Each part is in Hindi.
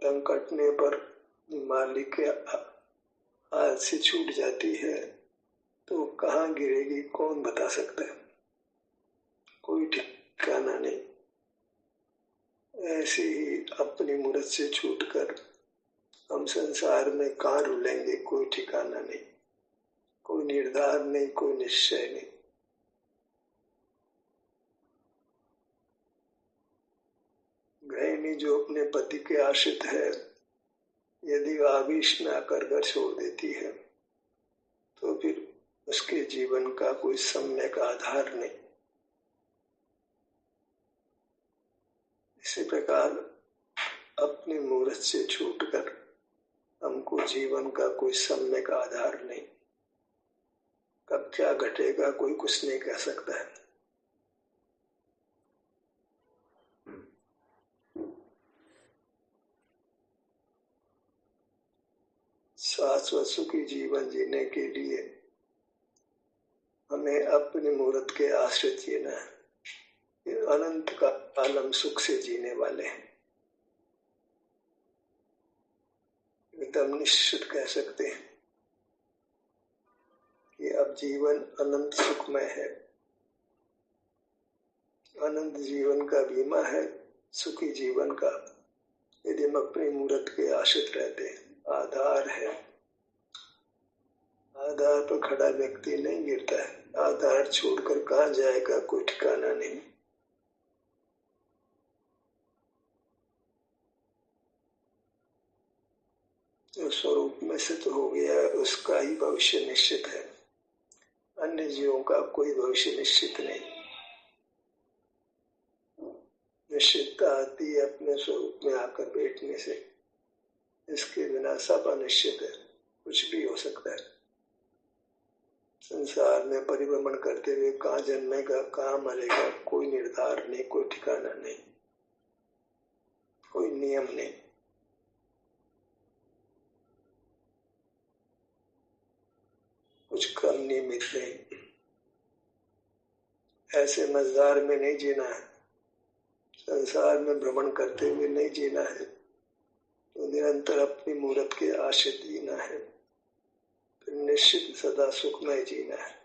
पतंग कटने पर मालिक के हाथ से छूट जाती है तो कहाँ गिरेगी कौन बता सकता है, कोई ठिकाना नहीं। ऐसे ही अपनी मूर्त से छूटकर हम संसार में कहाँ रुलेंगे, कोई ठिकाना नहीं, कोई निर्धार नहीं, कोई निश्चय नहीं। गृहिणी जो अपने पति के आश्रित है, यदि आवेश में आकर घर छोड़ देती है तो फिर उसके जीवन का कोई सम्यक आधार नहीं। इसी प्रकार अपनी मूर्त से छूटकर हमको जीवन का कोई सम्यक आधार नहीं। कब क्या घटेगा कोई कुछ नहीं कह सकता है। शाश्वत सुखी जीवन जीने के लिए हमें अपनी मूर्त के आश्रित जीना है। अनंत काल हम सुख से जीने वाले हैं, एकदम निश्चित कह सकते हैं कि अब जीवन अनंत सुखमय है, अनंत जीवन का बीमा है, सुखी जीवन का, यदि हम अपनी मूर्त के आश्रित रहते हैं। आधार है, आधार पर खड़ा व्यक्ति नहीं गिरता है। आधार छोड़कर कहाँ जाएगा कोई ठिकाना नहीं। जो स्वरूप में स्थित हो गया उसका ही भविष्य निश्चित है, अन्य जीवों का कोई भविष्य निश्चित नहीं। निश्चितता आती है अपने स्वरूप में आकर बैठने से, इसके बिना सब अनिश्चित है, कुछ भी हो सकता है। संसार में परिभ्रमण करते हुए कहाँ जन्मेगा कहाँ मरेगा कोई निर्धार नहीं, कोई ठिकाना नहीं, कोई नियम नहीं। कुछ क्रम नियमित नहीं। ऐसे मझधार में नहीं जीना है, संसार में भ्रमण करते हुए नहीं जीना है, तो निरंतर अपनी मूर्त के आश्रित जीना है, फिर निश्चित सदा सुखमय जीना है।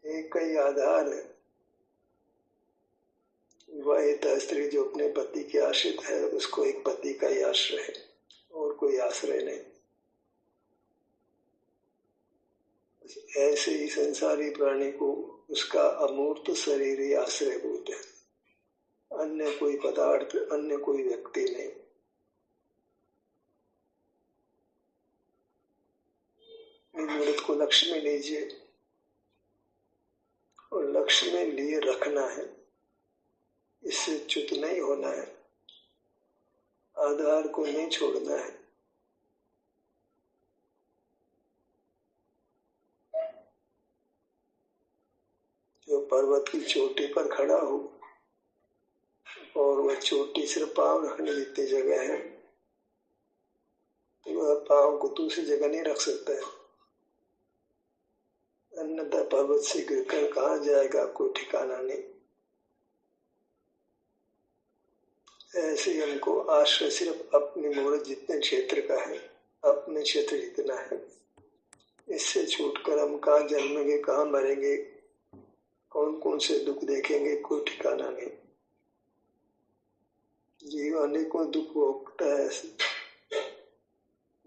एक ही आधार है। विवाहित स्त्री जो अपने पति के आश्रित है उसको एक पति का ही आश्रय है और कोई आश्रय नहीं। ऐसे ही संसारी प्राणी को उसका अमूर्त शरीर ही आश्रयभूत है, अन्य कोई पदार्थ, अन्य कोई व्यक्ति नहीं। मूर्त को लक्ष्य में लीजिए और लक्ष्य में लिए रखना है, इससे च्युत नहीं होना है, आधार को नहीं छोड़ना है। जो पर्वत की चोटी पर खड़ा हो और वह चोटी सिर्फ पांव रखने जितनी जगह है, तो वह पांव को दूसरी जगह नहीं रख सकता है, अन्यथा पर्वत से गिरकर कहाँ जाएगा कोई ठिकाना नहीं। ऐसे हमको आश्रय सिर्फ अपनी मूर्त जितने क्षेत्र का है, अपने क्षेत्र जितना है, इससे छूटकर हम कहाँ जन्मेंगे कहाँ मरेंगे, कौन कौन से दुख देखेंगे कोई ठिकाना नहीं। जीव अनेकों दुख भोगता है,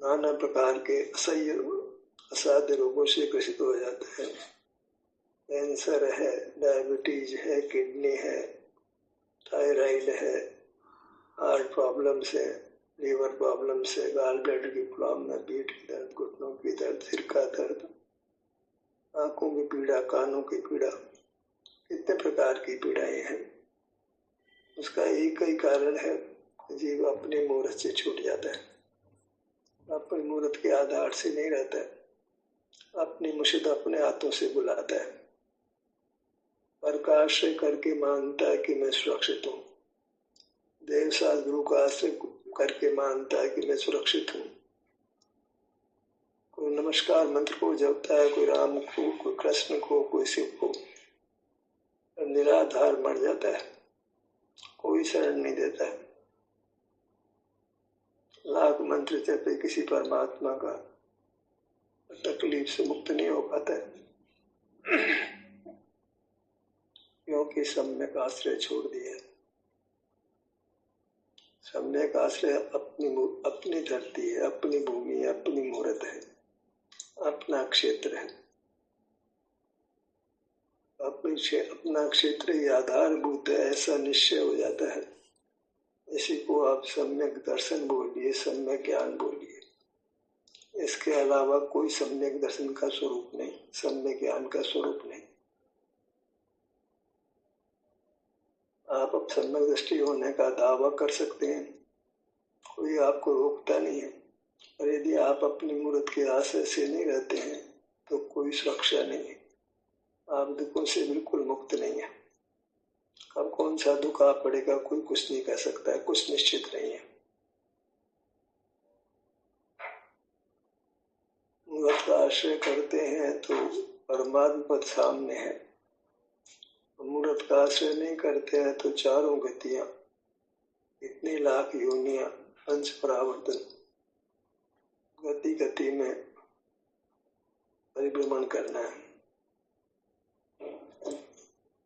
नाना प्रकार के असह्य असाध्य रोगों से ग्रसित हो जाता है। कैंसर है, डायबिटीज है, किडनी है, थायराइड है, हार्ट प्रॉब्लम्स है, लीवर प्रॉब्लम्स है, गाल ब्लैडर की प्रॉब्लम, पीठ की दर्द, घुटनों की दर्द, सिर का दर्द, आंखों की पीड़ा, कानों की पीड़ा, कितने प्रकार की पीड़ाएं हैं। उसका एक ही कारण है, जीव अपने मूर्त से छूट जाता है, अपनी मूर्त के आधार से नहीं रहता है, अपनी मुशीद अपने हाथों से बुलाता है, पर का आश्रय करके मानता है कि मैं सुरक्षित हूँ, देव साध गुरु का आश्रय करके मानता है कि मैं सुरक्षित हूँ। कोई नमस्कार मंत्र को जपता है, कोई राम को, कोई कृष्ण को, कोई शिव को, निराधार मर जाता है, कोई शरण नहीं देता है। लाख मंत्र जपे किसी परमात्मा का तकलीफ से मुक्त नहीं हो पाता है, क्योंकि सम्यक आश्रय छोड़ दिया। सम्यक आश्रय अपनी धरती है, अपनी भूमि है, अपनी मूर्त है, अपना क्षेत्र है। अपना क्षेत्र ही आधारभूत है, ऐसा निश्चय हो जाता है। इसी को आप सम्यक दर्शन बोलिए, सम्यक ज्ञान बोलिए। इसके अलावा कोई सम्यक दर्शन का स्वरूप नहीं, सम्यक ज्ञान का स्वरूप नहीं। आप अब सम्यक दृष्टि होने का दावा कर सकते हैं, कोई आपको रोकता नहीं है। और यदि आप अपनी मूर्त के आश्रय से नहीं रहते हैं तो कोई सुरक्षा नहीं है, आप दुखों से बिल्कुल मुक्त नहीं है। अब कौन सा दुख आ पड़ेगा कोई कुछ नहीं कह सकता है, कुछ निश्चित नहीं है। मूर्त का आश्रय करते हैं तो परमात्मा पद सामने है, मूर्त का आश्रय नहीं करते हैं तो चारों गतियां, इतनी लाख योनियां, पंच परावर्तन, गति गति में परिभ्रमण करना है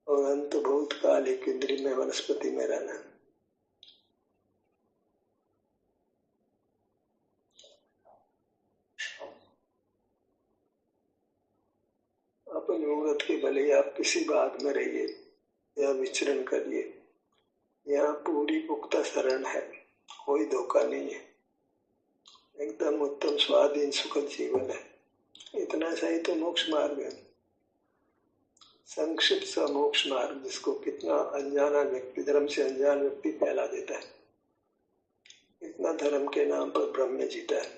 और अंत बहुत काल एक इंद्रिय में वनस्पति में रहना है। अपनी मूर्त के भले आप किसी बाग में रहिए या विचरण करिए, यहाँ पूरी पुख्ता शरण है, कोई धोखा नहीं है, एकदम उत्तम स्वाधीन सुखद जीवन है। इतना सही तो मोक्ष मार्ग है, संक्षिप्त सा मोक्ष मार्ग, जिसको कितना अनजाना व्यक्ति, धर्म से अनजान व्यक्ति फैला देता है। इतना धर्म के नाम पर भ्रम में जीता है।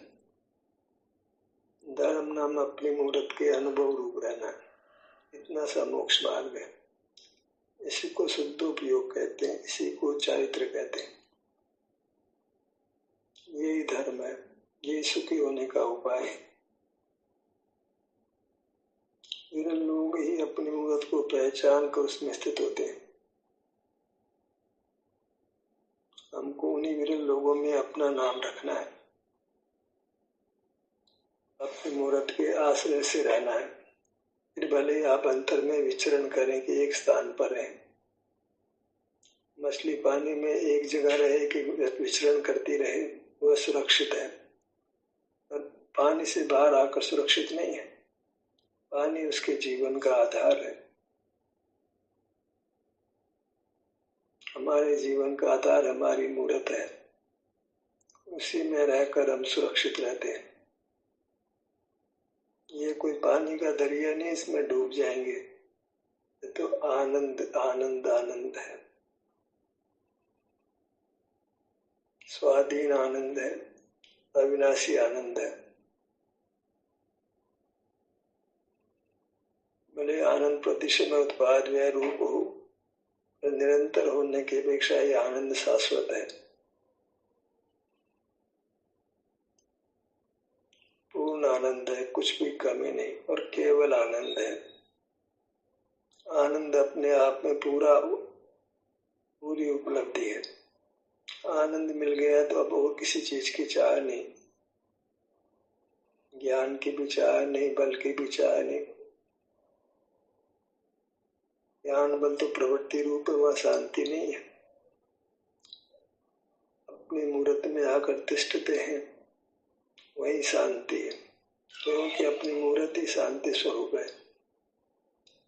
धर्म नाम अपनी मूर्त के अनुभव रूप रहना है, इतना सा मोक्ष मार्ग है। इसी को शुद्धोपयोग कहते हैं, इसी को चारित्र कहते हैं। यही धर्म है, यही सुखी होने का उपाय है। विरल लोग ही अपनी मूर्त को पहचान कर उसमें स्थित होते हैं। हमको उन्हीं विरल लोगों में अपना नाम रखना है, अपनी मूर्त के आश्रय से रहना है। फिर भले आप अंतर में विचरण करें कि एक स्थान पर रहें, मछली पानी में एक जगह रहे कि विचरण करती रहे, वह सुरक्षित है। पर पानी से बाहर आकर सुरक्षित नहीं है। पानी उसके जीवन का आधार है। हमारे जीवन का आधार हमारी मूर्त है, उसी में रहकर हम सुरक्षित रहते हैं। ये कोई पानी का दरिया नहीं, इसमें डूब जाएंगे। तो आनंद आनंद आनंद है, स्वाधीन आनंद है, अविनाशी आनंद है। भले आनंद प्रतिशत में उत्पाद व रूप हो, निरंतर होने की अपेक्षा ये आनंद शाश्वत है, पूर्ण आनंद है, कुछ भी कमी नहीं और केवल आनंद है। आनंद अपने आप में पूरी उपलब्धि है। आनंद मिल गया तो अब और किसी चीज की चाह नहीं, ज्ञान की भी चाह नहीं, बल की भी चाह नहीं। ज्ञान बल तो प्रवृत्ति रूप है, वह शांति नहीं है। अपनी मूर्त में आकर तिष्ठते हैं, वही शांति है, क्योंकि अपनी मूर्त ही शांति स्वरूप है।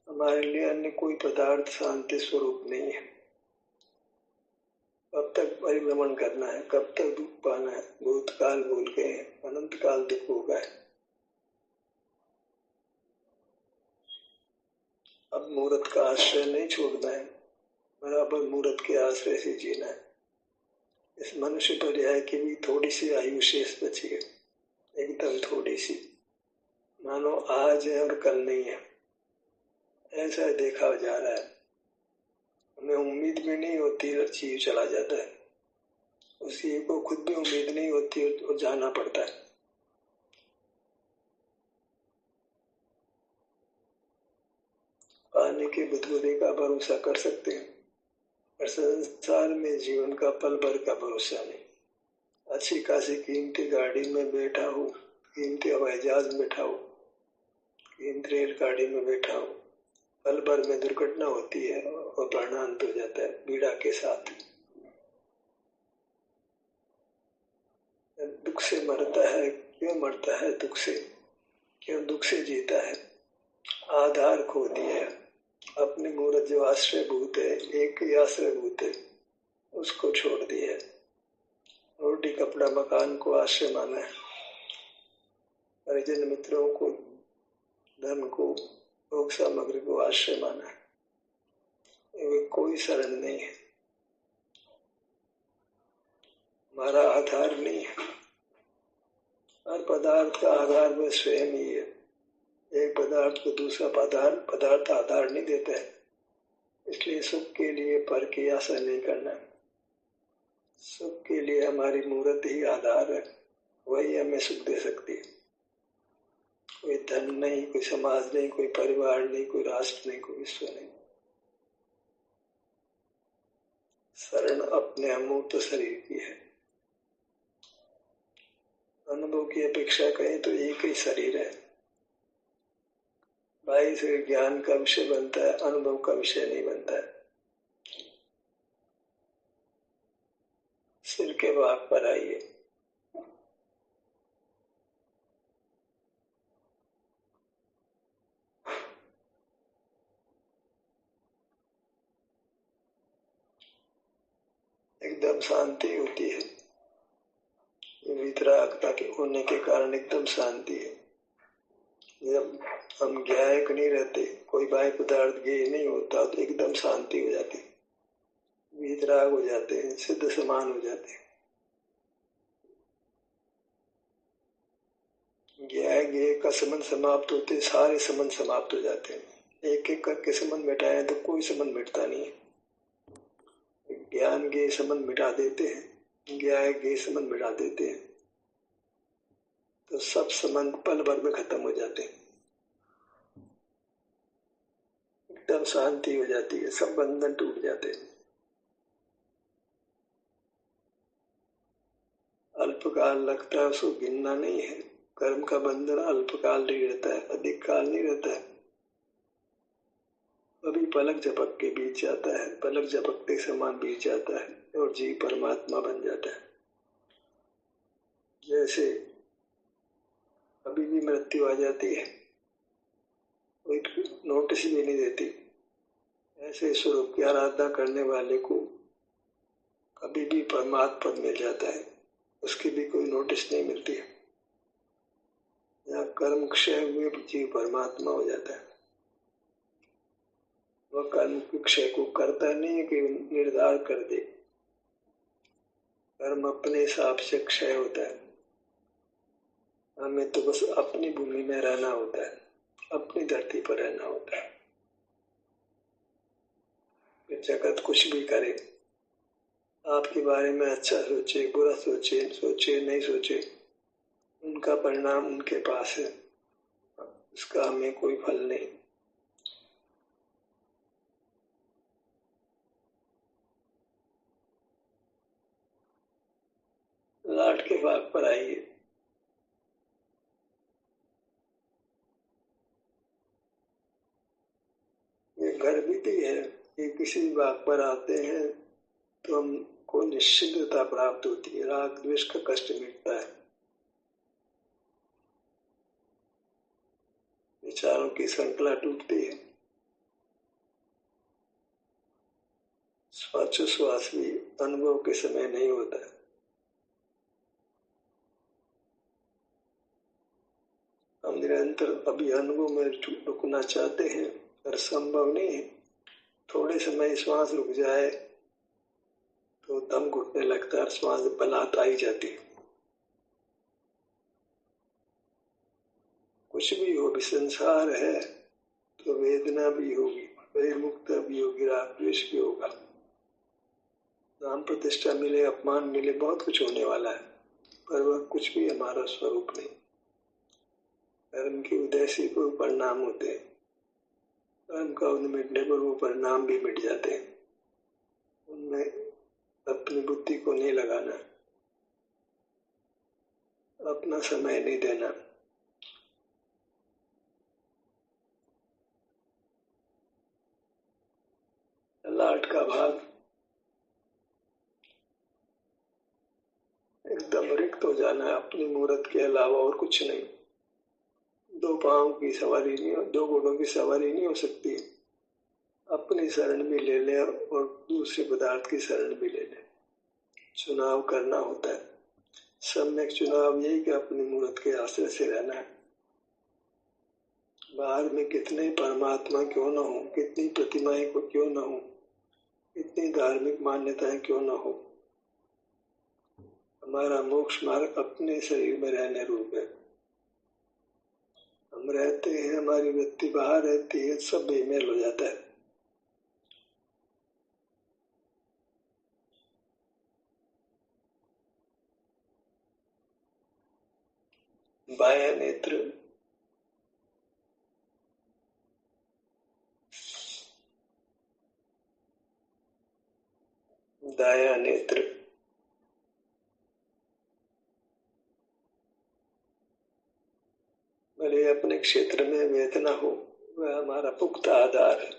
हमारे लिए अन्य कोई पदार्थ शांति स्वरूप नहीं है। कब तक परिभ्रमण करना है, कब तक दुख पाना है? भूतकाल भूल गए, अनंत काल दुख होगा। अब मूर्त का आश्रय नहीं छोड़ना है, बराबर मूर्त के आश्रय से जीना है। इस मनुष्य पर्याय की भी थोड़ी सी आयु शेष बची है, एकदम थोड़ी सी, मानो आज है और कल नहीं है, ऐसा देखा जा रहा है। हमें उम्मीद भी नहीं होती और जीव चला जाता है, उसी को खुद भी उम्मीद नहीं होती और जाना पड़ता है। पानी के बुदबुदे का भरोसा कर सकते हैं, पर संसार में जीवन का पल भर का भरोसा नहीं। अच्छी खासी कीमती गाड़ी में बैठा हूँ, कीमती हवाई जहाज में बैठा हूँ, कीमती रेलगाड़ी में बैठा हूँ, पल भर में दुर्घटना होती है और प्राणांत हो जाता है पीड़ा के साथ। दुख से मरता है, क्यों मरता है दुख से, क्यों दुख से जीता है? आधार खो दिया, अपनी मूर्त जो आश्रय भूत है, एक ही आश्रय भूत है, उसको छोड़ दिया। रोटी कपड़ा मकान को आश्रय माना है, परिजन मित्रों को, धन को, भोग सामग्री को आश्रय माना है। वे कोई शरण नहीं है, हमारा आधार नहीं है। हर पदार्थ का आधार में स्वयं ही है। एक पदार्थ को दूसरा पदार्थ आधार नहीं देता है। इसलिए सुख के लिए पर की आशा नहीं करना। सुख के लिए हमारी मूर्त ही आधार है, वही हमें सुख दे सकती है। कोई धन नहीं, कोई समाज नहीं, कोई परिवार नहीं, कोई राष्ट्र नहीं, कोई विश्व नहीं। शरण अपने अमूर्त शरीर की है। अनुभव की अपेक्षा करें तो एक ही शरीर है। बाहर से ज्ञान का विषय बनता है, अनुभव का विषय नहीं बनता है। सिर के भाग पर आइए। एकदम शांति होती है। वितरागता के होने के कारण एकदम शांति है। जब हम ज्ञायक नहीं रहते, कोई बाह्य पदार्थ ज्ञेय नहीं होता, तो एकदम शांति हो जाती, वितराग हो जाते हैं, सिद्ध समान हो जाते हैं। ज्ञाय ज्ञेय का संबंध समाप्त होते, सारे संबंध समाप्त हो जाते हैं। एक एक करके संबंध मिटाए तो कोई संबंध मिटता नहीं है। ज्ञान ज्ञेय संबंध मिटा देते हैं, ज्ञाय ज्ञेय संबंध मिटा देते हैं, तो सब संबंध पल भर में खत्म हो जाते हैं। एकदम शांति हो जाती है, सब बंधन टूट जाते हैं। अल्पकाल लगता है, उसको गिनना नहीं है। कर्म का बंधन अल्पकाल नहीं रहता है, अधिक काल नहीं रहता है। अभी पलक झपक के बीत जाता है, पलक झपकते समान बीत जाता है और जीव परमात्मा बन जाता है। जैसे अभी भी मृत्यु आ जाती है, कोई नोटिस भी नहीं देती। ऐसे स्वरूप की आराधना करने वाले को कभी भी परमात्मा पद मिल जाता है, उसकी भी कोई नोटिस नहीं मिलती है। यहाँ कर्म क्षय हुए जीव परमात्मा हो जाता है। वह कर्म के क्षय को करता नहीं है कि निर्धार कर दे। कर्म अपने हिसाब से क्षय होता है। हमें तो बस अपनी भूमि में रहना होता है, अपनी धरती पर रहना होता है। जगत कुछ भी करे, आपके बारे में अच्छा सोचे, बुरा सोचे, सोचे नहीं सोचे, उनका परिणाम उनके पास है, उसका हमें कोई फल नहीं। लाट के भाग पर आइए। ये गर्भिती है कि किसी भाग पर आते हैं तो हमको निश्चिंतता प्राप्त होती है, राग द्वेष का कष्ट मिटता है, विचारों की श्रृंखला टूटती है। श्वास भी अनुभव के समय नहीं होता है। हम निरंतर अभी अनुभव में रुकना चाहते हैं, पर संभव नहीं है। थोड़े समय श्वास रुक जाए तो दम घुटने लगता है, श्वास बलात् आई जाती है। कुछ भी हो, भी संसार है तो वेदना भी होगी, मुक्ता भी होगी, राग द्वेष भी होगा, नाम प्रतिष्ठा मिले, अपमान मिले, बहुत कुछ होने वाला है, पर वह कुछ भी हमारा स्वरूप नहीं। कर्म के उदय से कोई परिणाम होते हैं, कर्म का मिटने पर वो परिणाम भी मिट जाते हैं। उनमें अपनी बुद्धि को नहीं लगाना। अपना समय नहीं देना। ललाट का भाग एकदम रिक्त हो जाना है, अपनी मूर्त के अलावा और कुछ नहीं। दो पांव की सवारी नहीं, दो घोड़ों की सवारी नहीं हो सकती। अपनी शरण भी ले ले और दूसरे पदार्थ की शरण भी ले ले। चुनाव करना होता है। सम्यक चुनाव यही कि अपनी मूर्त के आश्रय से रहना है। बाहर में कितने परमात्मा क्यों न हो, कितनी प्रतिमाएं को क्यों न हो, कितनी धार्मिक मान्यताएं क्यों न हो, हमारा मोक्ष मार्ग अपने शरीर में रहने रूप है। हम रहते हैं, हमारी वृत्ति बाहर रहती है, सब बेमेल हो जाता है। बायां नेत्र दायां नेत्र भले अपने क्षेत्र में वेदना हो, वह हमारा पुख्ता आधार है।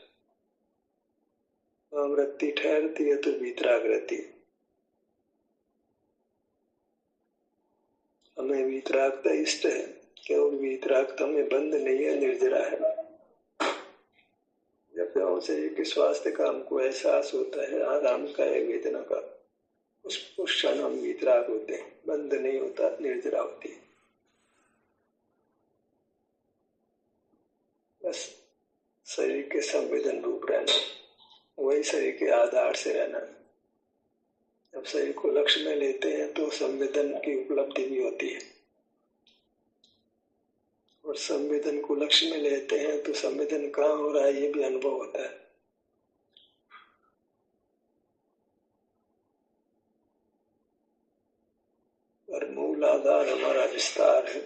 वहाँ वृत्ति ठहरती है तो वीतराग रहती है। हमें वीतरागता इष्ट है क्योंकि वीतरागता में बंध नहीं है, निर्जरा है। जब शरीर के स्वास्थ्य का हमको एहसास होता है, आराम का है, वेदना का, उस क्षण हम वीतराग होते हैं। बंध नहीं होता, निर्जरा होती है। बस शरीर के संवेदन रूप रहना, वही शरीर के आधार से रहना। जब शरीर को लक्ष्य में लेते हैं तो संवेदन की उपलब्धि भी होती है, और संवेदन को लक्ष्य में लेते हैं तो संवेदन कहाँ हो रहा है ये भी अनुभव होता है। और मूल आधार हमारा विस्तार है।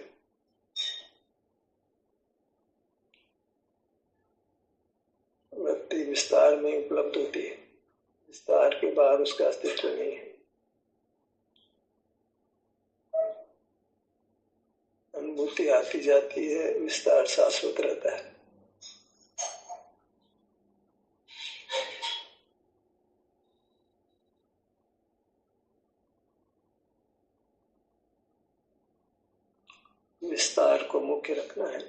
वृत्ति विस्तार में उपलब्ध होती है, विस्तार के बाहर उसका अस्तित्व नहीं है। अनुभूति आती जाती है, विस्तार शाश्वत रहता है। विस्तार को मुख्य रखना है।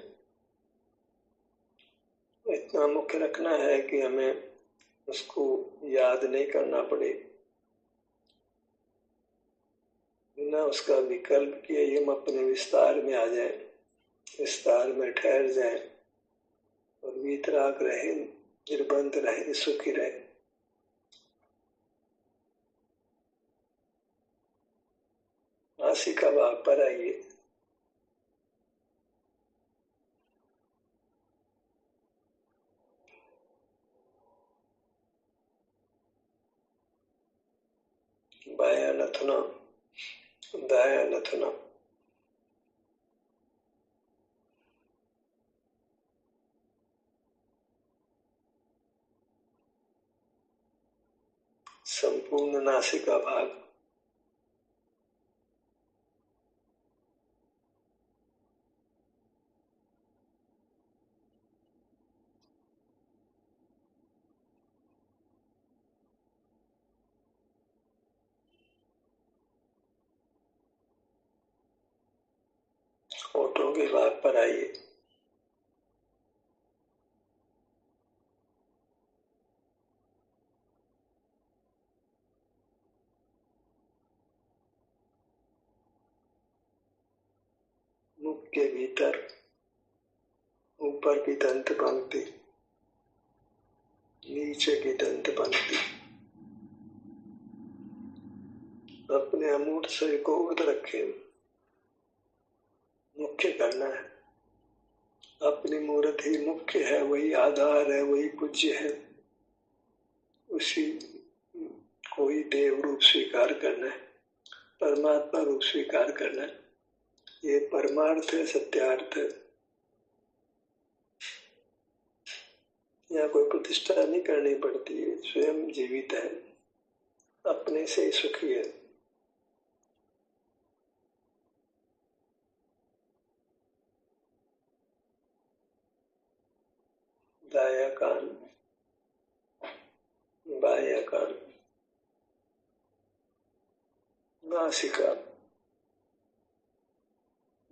इतना मुख्य रखना है कि हमें उसको याद नहीं करना पड़े। बिना उसका विकल्प किए हम अपने विस्तार में आ जाए, विस्तार में ठहर जाए और वीतराग रहे, निर्बंध रहे, सुखी रहे। नासिका भाग पर आइए। बायां नथुना, दायां नथुना। संपूर्ण नासिका भाग। होठों के भाग पर आइए। मुख के भीतर ऊपर की दंत पंक्ति, नीचे की दंत पंक्ति। अपने अमूर्त शरीर को ऊर्ध रखे, मुख्य करना है। अपनी मूर्त ही मुख्य है, वही आधार है, वही पूज्य है। उसी को ही देव रूप स्वीकार करना है, परमात्मा रूप स्वीकार करना है। ये परमार्थ है, सत्यार्थ है। यहाँ कोई प्रतिष्ठा नहीं करनी पड़ती है, स्वयं जीवित है, अपने से ही सुखी है। कान, बायां कान, नासिका,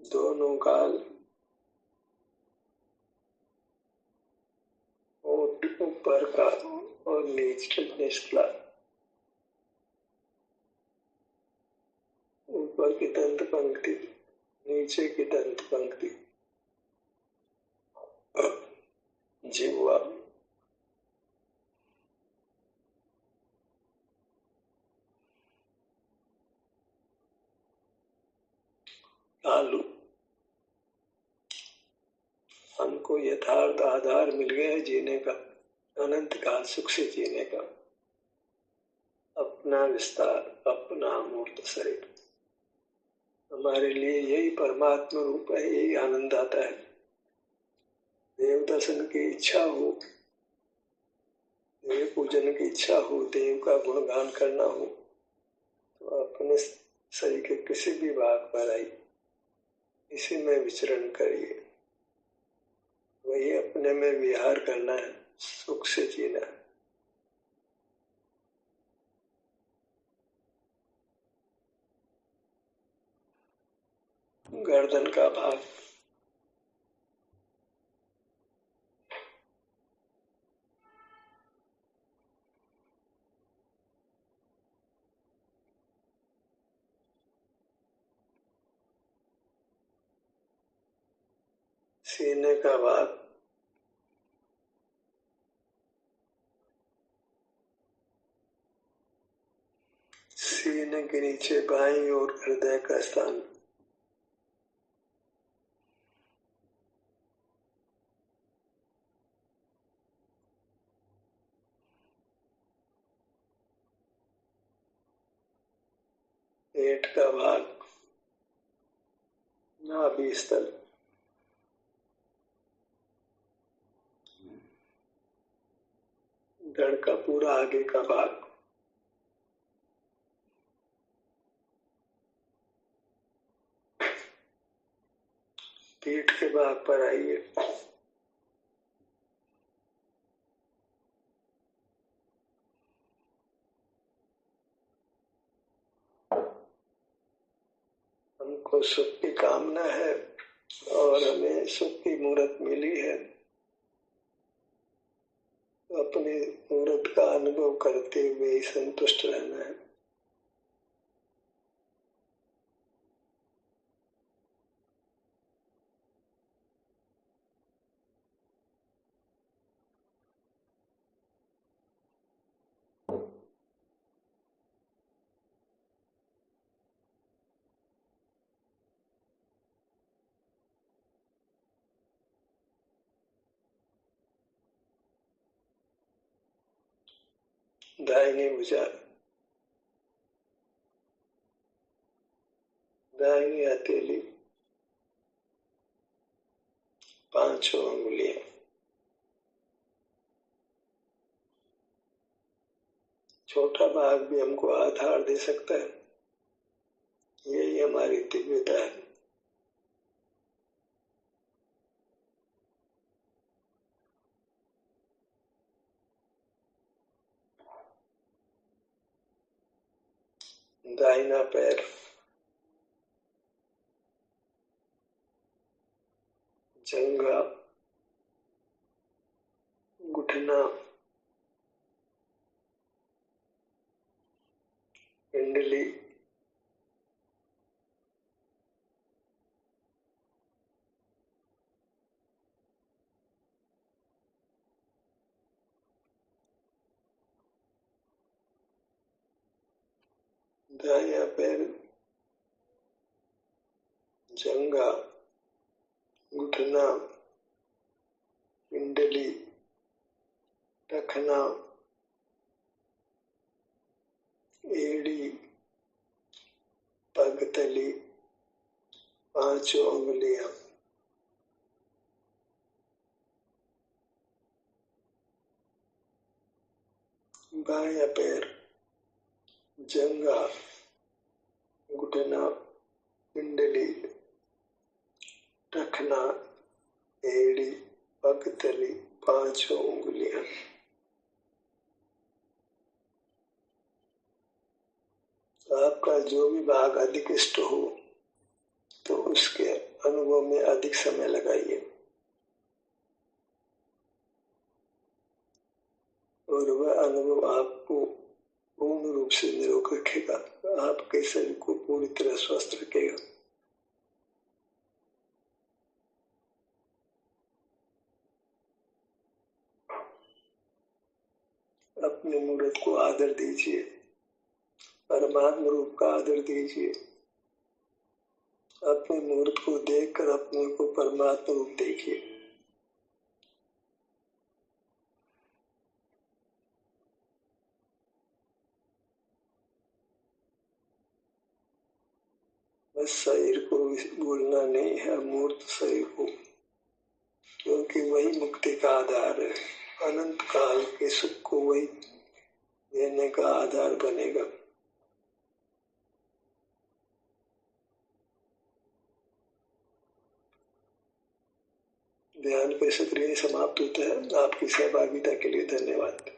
दोनों गाल, होंठ ऊपर का और निचला, ऊपर की दंत पंक्ति, नीचे की दंत पंक्ति, जिह्वा, तालु। हमको यथार्थ आधार मिल गया है जीने का, अनंत काल सुख से जीने का। अपना विस्तार, अपना मूर्त शरीर, हमारे लिए यही परमात्मा रूप है, यही आनंद आता है। देव दर्शन की इच्छा हो, देव पूजन की इच्छा हो, देव का गुणगान करना हो, तो अपने शरीर के किसी भी भाग पर आई, इसी में विचरण करिए। वही अपने में विहार करना है, सुख से जीना है। गर्दन का भाग, सीने का भाग, सीने के नीचे बाईं ओर हृदय का स्थान, पेट का भाग, नाभि स्थल, धड़ का पूरा आगे का भाग, पीठ के भाग पर आइए। हमको सुख की कामना है और हमें सुख की मूर्त मिली है, तो अपनी मूर्त का अनुभव करते हुए ही संतुष्ट रहना है। दाहिनी भुजा, दाहिनी हथेली, पांचों उंगलियां, छोटा भाग भी हमको आधार दे सकता है, यही हमारी दिव्यता है। दाहिना पैर, जंघा, घुटना, पिंडली, दायां पैर, जंघा, घुटना, पिंडली, टखना, एड़ी, पगतली, पांचों उंगलियां, बायां पैर, जंघा, घुटना, पिंडली, टखना, एड़ी, पगतली, 5 उंगलियां। आपका जो भी भाग अधिक इष्ट हो तो उसके अनुभव में अधिक समय लगाइए और वह अनुभव आपको पूर्ण रूप से निरोग रखेगा, आपके शरीर को पूरी तरह स्वस्थ रखेगा। अपने मूर्त को आदर दीजिए, परमात्मा रूप का आदर दीजिए। अपने मूर्त को देखकर अपने को परमात्मा रूप देखिए। बस शरीर को भूलना नहीं है, मूर्त शरीर को, क्योंकि वही मुक्ति का आधार है। अनंत काल के सुख को वही देने का आधार बनेगा। ध्यान पे सक्रिय समाप्त होता है। आपकी सहभागिता के लिए धन्यवाद।